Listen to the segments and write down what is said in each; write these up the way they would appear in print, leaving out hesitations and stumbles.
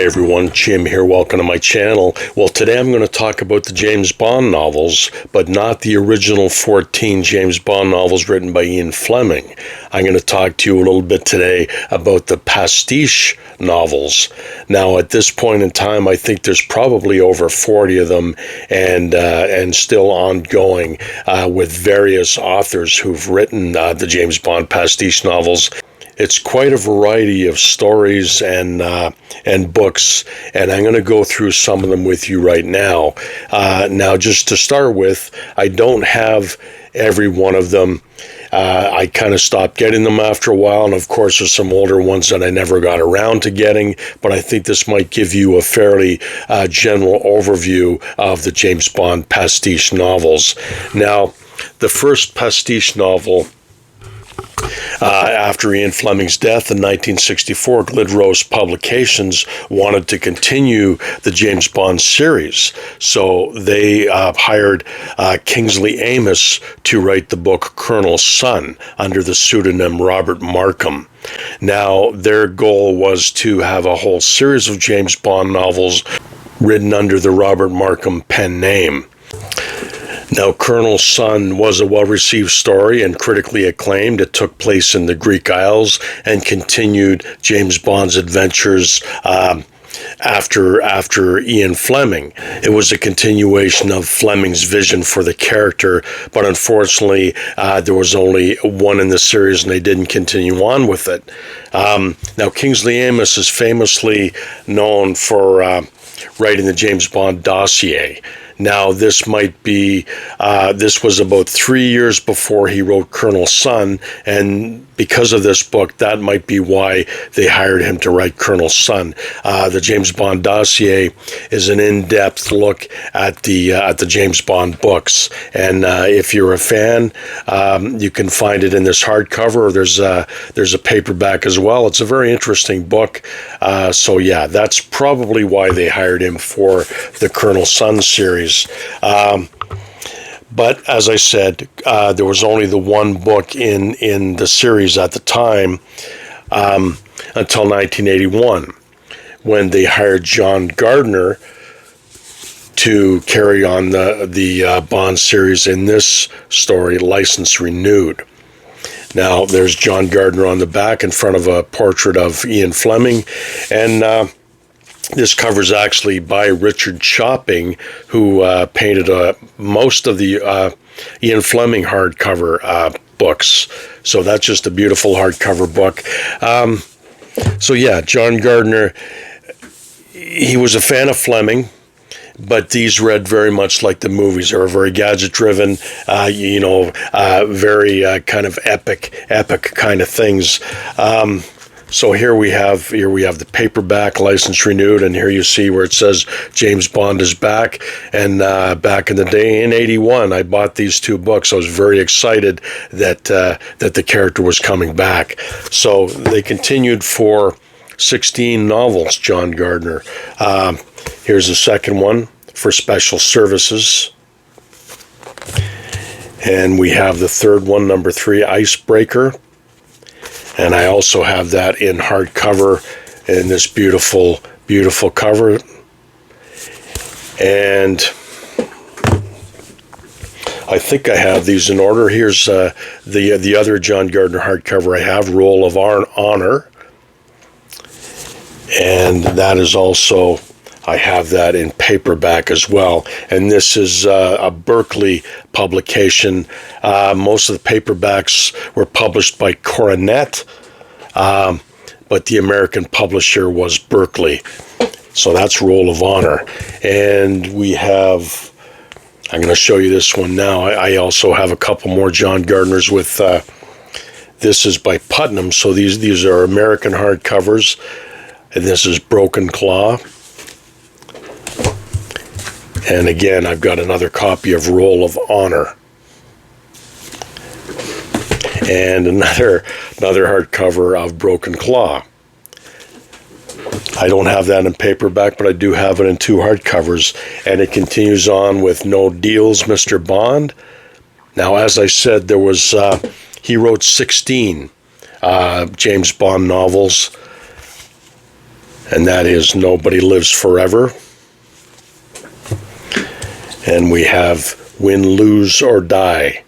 Hi everyone, Jim here. Welcome to my channel. Well, today I'm going to talk about the James Bond novels, but not the original 14 James Bond novels written by Ian Fleming. I'm going to talk to you a little bit today about the pastiche novels. Now, at this point in time, I think there's probably over 40 of them, and still ongoing with various authors who've written the James Bond pastiche novels. It's quite a variety of stories and books, and I'm going to go through some of them with you right now. Now, just to start with, I don't have every one of them. I kind of stopped getting them after a while, and of course there's some older ones that I never got around to getting, but I think this might give you a fairly general overview of the James Bond pastiche novels. Now, the first pastiche novel after Ian Fleming's death in 1964, Glidrose Publications wanted to continue the James Bond series, so they hired Kingsley Amis to write the book Colonel's Son under the pseudonym Robert Markham. Now, their goal was to have a whole series of James Bond novels written under the Robert Markham pen name. Now, Colonel's Son was a well-received story and critically acclaimed. It took place in the Greek Isles and continued James Bond's adventures after Ian Fleming. It was a continuation of Fleming's vision for the character, but unfortunately, there was only one in the series and they didn't continue on with it. Now, Kingsley Amis is famously known for writing the James Bond dossier. Now, this was about 3 years before he wrote Colonel's Son, and because of this book, that might be why they hired him to write Colonel's Son. The James Bond dossier is an in-depth look at the James Bond books, and if you're a fan, you can find it in this hardcover, or there's a paperback as well. It's a very interesting book, so yeah, that's probably why they hired him for the Colonel's Son series. But as I said, there was only the one book in the series at the time until 1981, when they hired John Gardner to carry on the Bond series in this story, License Renewed. Now, there's John Gardner on the back in front of a portrait of Ian Fleming, and this cover is actually by Richard Chopping, who painted most of the Ian Fleming hardcover books. So that's just a beautiful hardcover book. So yeah, John Gardner, he was a fan of Fleming, but these read very much like the movies. They were very gadget-driven, very kind of epic kind of things. So here we have the paperback, License Renewed, and here you see where it says James Bond is back. And back in the day, in '81, I bought these two books. I was very excited that the character was coming back. So they continued for 16 novels, John Gardner. Here's the second one for Special Services. And we have the third one, number 3, Icebreaker. And I also have that in hardcover in this beautiful, beautiful cover. And I think I have these in order. Here's the other John Gardner hardcover I have, Roll of Honor. And that is also, I have that in paperback as well. And this is a Berkeley publication. Most of the paperbacks were published by Coronet, but the American publisher was Berkeley. So that's Roll of Honor. And we have, I'm going to show you this one now. I also have a couple more John Gardners with, this is by Putnam. So these are American hardcovers. And this is Broken Claw. And again, I've got another copy of Roll of Honor. And another hardcover of Broken Claw. I don't have that in paperback, but I do have it in 2 hardcovers. And it continues on with No Deals, Mr. Bond. Now, as I said, there was he wrote 16 James Bond novels. and that is Nobody Lives Forever. And we have Win, Lose, or Die.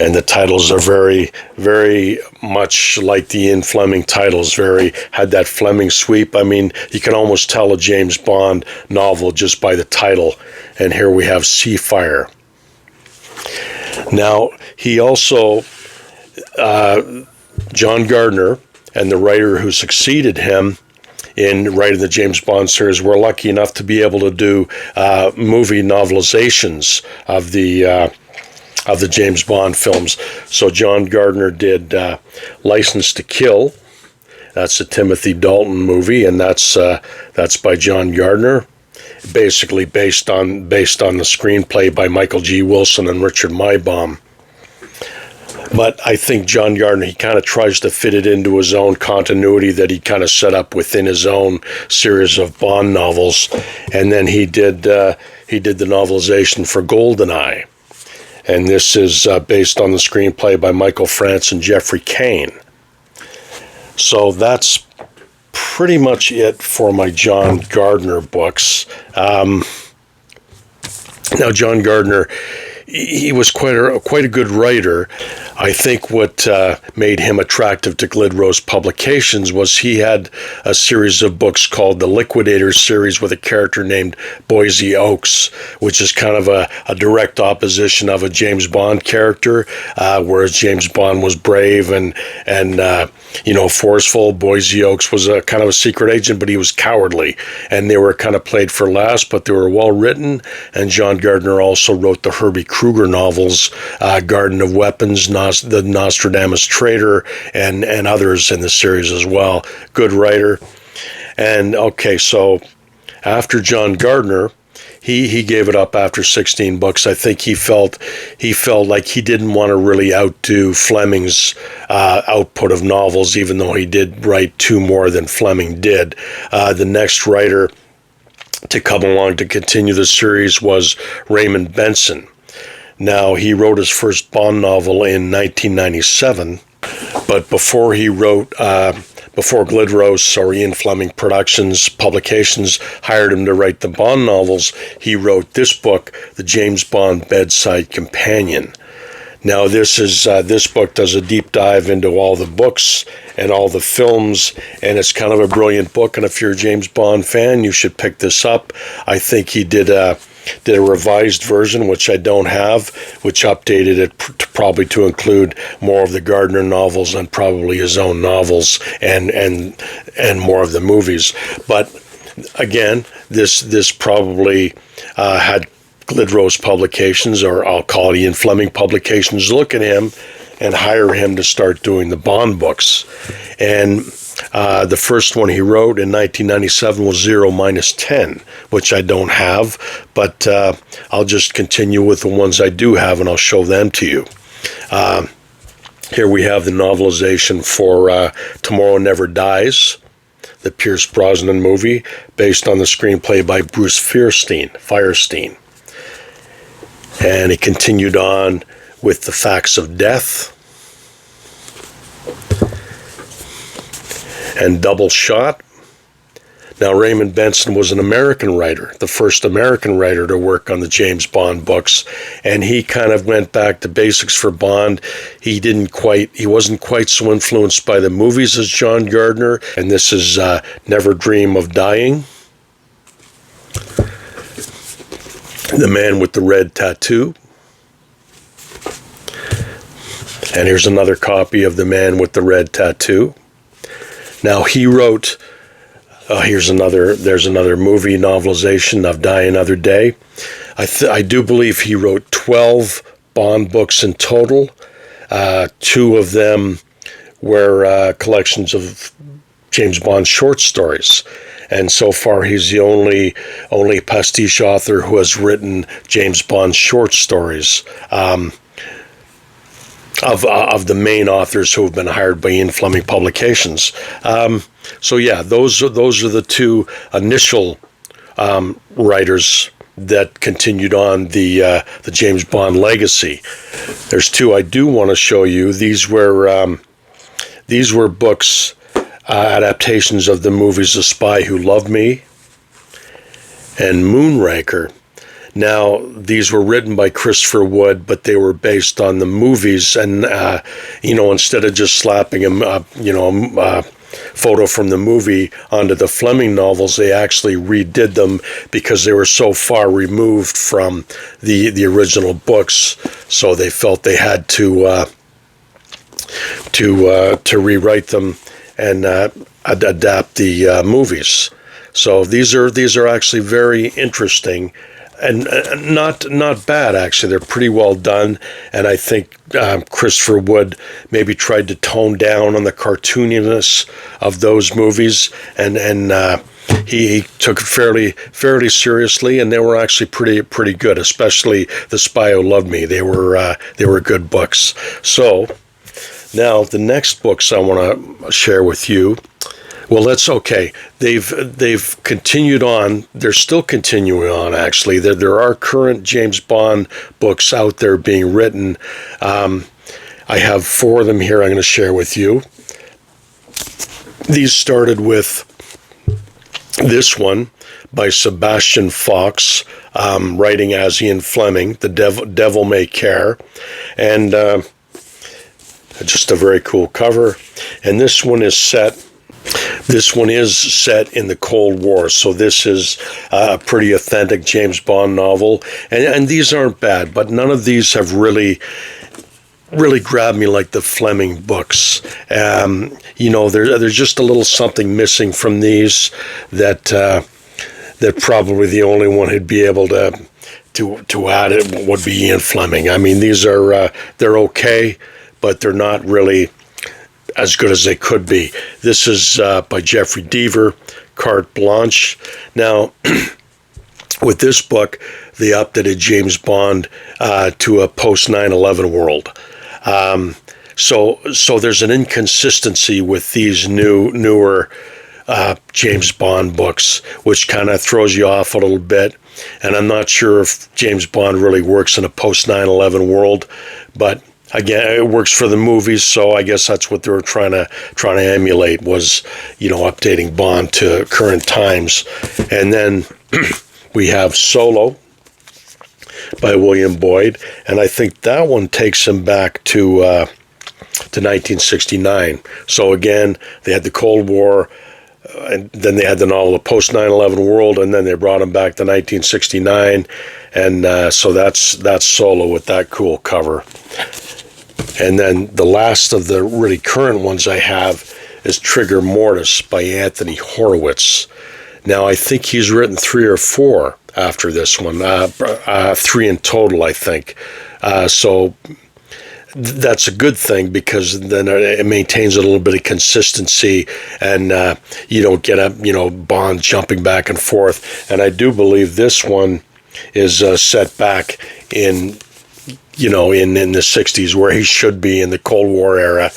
And the titles are very, very much like the Ian Fleming titles, had that Fleming sweep. I mean, you can almost tell a James Bond novel just by the title. And here we have Seafire. Now, he also, John Gardner and the writer who succeeded him in writing the James Bond series were lucky enough to be able to do movie novelizations of the James Bond films. So John Gardner did License to Kill. That's a Timothy Dalton movie, and that's by John Gardner, basically based on the screenplay by Michael G. Wilson and Richard Maibaum. But I think John Gardner, he kind of tries to fit it into his own continuity that he kind of set up within his own series of Bond novels, and then he did the novelization for GoldenEye. And this is based on the screenplay by Michael France and Jeffrey Kane. So that's pretty much it for my John Gardner books. Now, John Gardner, he was quite a good writer. I think what made him attractive to Glidrose Publications was he had a series of books called the Liquidator series with a character named Boise Oaks, which is kind of a direct opposition of a James Bond character, whereas James Bond was brave and forceful. Boise Oaks was a kind of a secret agent, but he was cowardly, and they were kind of played for laughs, but they were well written. And John Gardner also wrote the Herbie Kruger novels, Garden of Weapons, the Nostradamus Traitor, and others in the series as well. Good writer. And okay, so after John Gardner, he gave it up after 16 books. I think he felt like he didn't want to really outdo Fleming's output of novels, even though he did write 2 more than Fleming did. The next writer to come along to continue the series was Raymond Benson. Now, he wrote his first Bond novel in 1997, but before Glidrose or Ian Fleming Publications hired him to write the Bond novels, he wrote this book, The James Bond Bedside Companion. Now, this book does a deep dive into all the books and all the films, and it's kind of a brilliant book, and if you're a James Bond fan, you should pick this up. I think he did a revised version, which I don't have, which updated it probably to include more of the Gardner novels and probably his own novels and more of the movies. But again, this probably had Glidrose Publications, or I'll call it Ian Fleming Publications, look at him and hire him to start doing the Bond books. And the first one he wrote in 1997 was 0-10, which I don't have, but I'll just continue with the ones I do have, and I'll show them to you. Here we have the novelization for Tomorrow Never Dies, the Pierce Brosnan movie, based on the screenplay by Bruce Firestein. And it continued on with The Facts of Death and Double Shot. Now, Raymond Benson was an American writer, the first American writer to work on the James Bond books, and he kind of went back to basics for Bond. He wasn't quite so influenced by the movies as John Gardner, and this is Never Dream of Dying. The Man with the Red Tattoo. And here's another copy of The Man with the Red Tattoo. Now, he wrote, there's another movie novelization of Die Another Day. I do believe he wrote 12 Bond books in total. 2 of them were collections of James Bond short stories. And so far, he's the only pastiche author who has written James Bond short stories of the main authors who have been hired by Ian Fleming Publications. So yeah, those are the 2 initial writers that continued on the James Bond legacy. There's 2 I do want to show you. These were books adaptations of the movies The Spy Who Loved Me and Moonraker. Now, these were written by Christopher Wood, but they were based on the movies, and instead of just slapping a photo from the movie onto the Fleming novels, they actually redid them because they were so far removed from the original books. So they felt they had to rewrite them and adapt the movies. So these are actually very interesting. And not bad, actually. They're pretty well done, and I think Christopher Wood maybe tried to tone down on the cartooniness of those movies, and he took it fairly seriously, and they were actually pretty good, especially The Spy Who Loved Me. They were good books. So now the next books I want to share with you. Well, that's okay. They've continued on. They're still continuing on, actually. There are current James Bond books out there being written. I have 4 of them here I'm going to share with you. These started with this one by Sebastian Fox, writing as Ian Fleming, The Devil May Care. And just a very cool cover. And this one is set in the Cold War, so this is a pretty authentic James Bond novel, and these aren't bad, but none of these have really grabbed me like the Fleming books. There's just a little something missing from these that probably the only one who'd be able to add it would be Ian Fleming. I mean, these are they're okay, but they're not really as good as they could be. This is by Jeffrey Deaver, Carte Blanche. Now, with this book, they updated James Bond to a post 9/11 world. So there's an inconsistency with these newer James Bond books, which kind of throws you off a little bit. And I'm not sure if James Bond really works in a post 9/11 world, but again, it works for the movies, so I guess that's what they were trying to emulate was, updating Bond to current times. And then we have Solo by William Boyd, and I think that one takes him back to 1969. So again, they had the Cold War, and then they had the novel The Post 9/11 World, and then they brought him back to 1969, and so that's Solo with that cool cover. And then the last of the really current ones I have is Trigger Mortis by Anthony Horowitz. Now, I think he's written 3 or 4 after this one, 3 in total, I think. So that's a good thing, because then it maintains a little bit of consistency, and you don't get Bond jumping back and forth. And I do believe this one is set back in the 60s, where he should be in the Cold War era.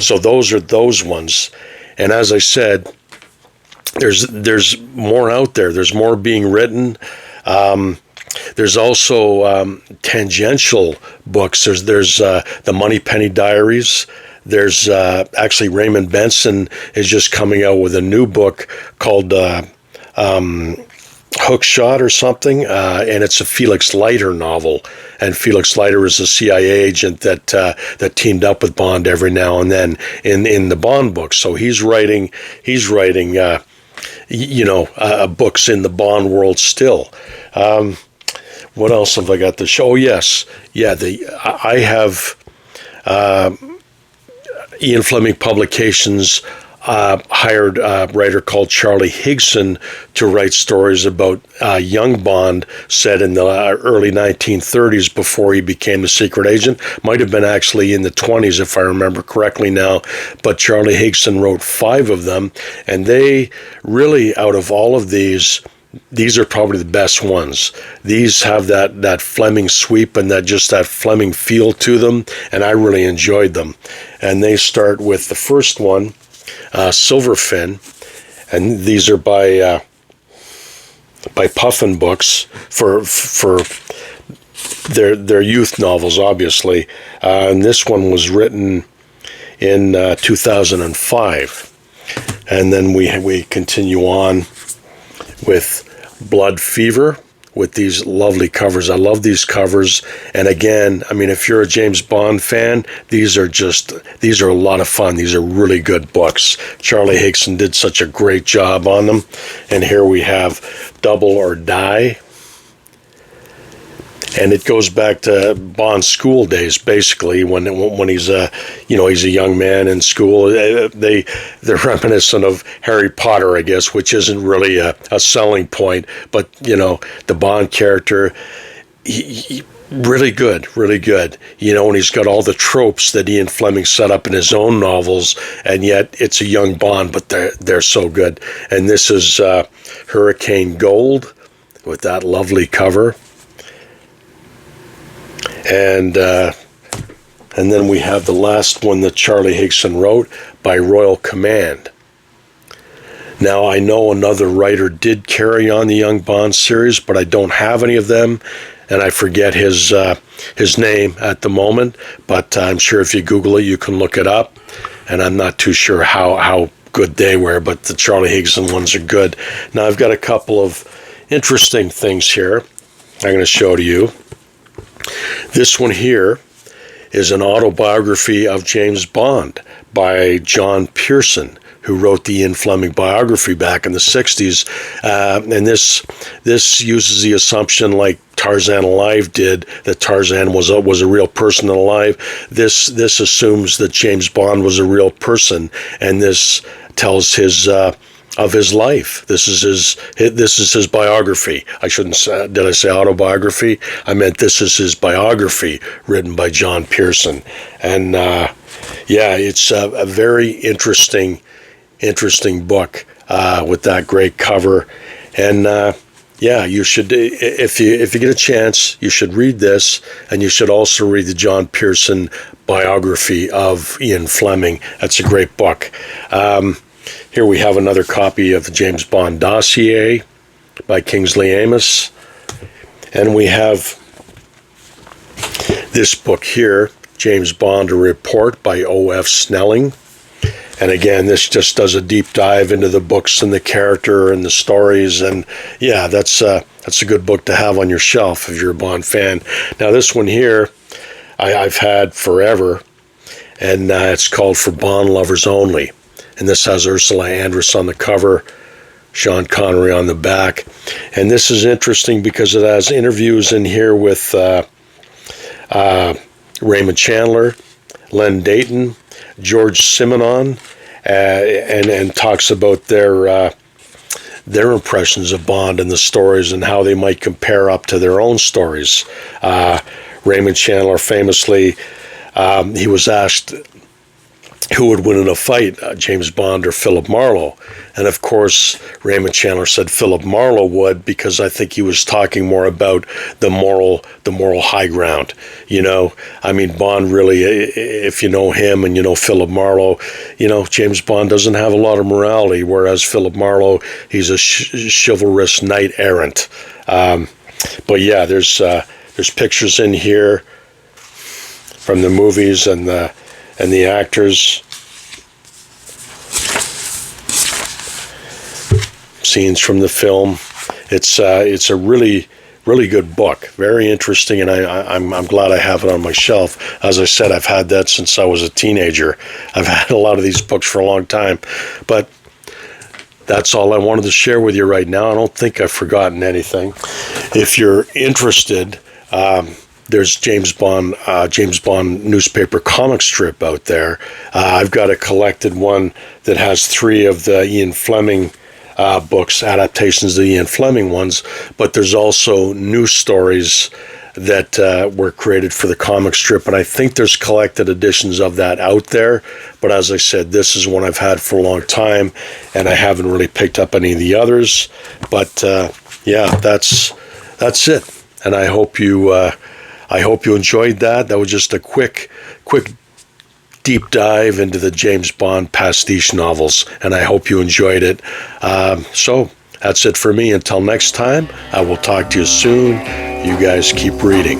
So those are those ones. And as I said, there's more out there. There's more being written. There's also tangential books. There's the Moneypenny Diaries. There's actually Raymond Benson is just coming out with a new book called Hookshot or something, and it's a Felix Leiter novel. And Felix Leiter is a CIA agent that teamed up with Bond every now and then in the Bond books. So he's writing books in the Bond world still. What else have I got to show? Oh, yes, yeah. I have Ian Fleming Publications hired a writer called Charlie Higson to write stories about young Bond set in the early 1930s before he became a secret agent. Might have been actually in the 20s if I remember correctly now, but Charlie Higson wrote 5 of them, and they really, out of all of these are probably the best ones. These have that Fleming sweep and that Fleming feel to them, and I really enjoyed them. And they start with the first one, Silverfin, and these are by Puffin Books for their youth novels, obviously. And this one was written in 2005. And then we continue on with Blood Fever with these lovely covers. I love these covers. And again, I mean, if you're a James Bond fan, these are a lot of fun. These are really good books. Charlie Higson did such a great job on them. And here we have Double or Die. And it goes back to Bond's school days, basically, when he's he's a young man in school. They're reminiscent of Harry Potter, I guess, which isn't really a selling point. But the Bond character, he really good. And he's got all the tropes that Ian Fleming set up in his own novels, and yet it's a young Bond, but they're so good. And this is Hurricane Gold with that lovely cover. And then we have the last one that Charlie Higson wrote, By Royal Command. Now, I know another writer did carry on the Young Bond series, but I don't have any of them, and I forget his name at the moment, but I'm sure if you Google it, you can look it up, and I'm not too sure how good they were, but the Charlie Higson ones are good. Now, I've got a couple of interesting things here I'm going to show to you. This one here is an autobiography of James Bond by John Pearson, who wrote the Ian Fleming biography back in the 60s. And this uses the assumption, like Tarzan Alive did, that Tarzan was a real person and alive. This assumes that James Bond was a real person, and this tells of his life. This is his biography. I shouldn't say, did I say autobiography? I meant this is his biography written by John Pearson. And it's a very interesting book with that great cover. And you should, if you get a chance, you should read this, and you should also read the John Pearson biography of Ian Fleming. That's a great book. Here we have another copy of the James Bond dossier by Kingsley Amis. And we have this book here, James Bond, A Report by O.F. Snelling. And again, this just does a deep dive into the books and the character and the stories. And yeah, that's a good book to have on your shelf if you're a Bond fan. Now this one here, I've had forever, and it's called For Bond Lovers Only. And this has Ursula Andress on the cover, Sean Connery on the back. And this is interesting because it has interviews in here with Raymond Chandler, Len Dayton, George Simenon, and talks about their impressions of Bond and the stories and how they might compare up to their own stories. Raymond Chandler famously, he was asked who would win in a fight, James Bond or Philip Marlowe. And of course, Raymond Chandler said Philip Marlowe would, because I think he was talking more about the moral high ground. I mean, Bond really, if you know him and you know Philip Marlowe, James Bond doesn't have a lot of morality, whereas Philip Marlowe, he's a chivalrous knight errant. But yeah, there's pictures in here from the movies and the actors, scenes from the film. It's a really good book, very interesting, and I'm glad I have it on my shelf. As I said, I've had that since I was a teenager. I've had a lot of these books for a long time, but that's all I wanted to share with you right now. I don't think I've forgotten anything. If you're interested, there's James Bond newspaper comic strip out there. I've got a collected one that has 3 of the Ian Fleming books, adaptations of the Ian Fleming ones, but there's also new stories that were created for the comic strip, and I think there's collected editions of that out there. But as I said, this is one I've had for a long time, and I haven't really picked up any of the others. But that's it, and I hope you enjoyed that. That was just a quick deep dive into the James Bond pastiche novels, and I hope you enjoyed it. So that's it for me. Until next time, I will talk to you soon. You guys keep reading.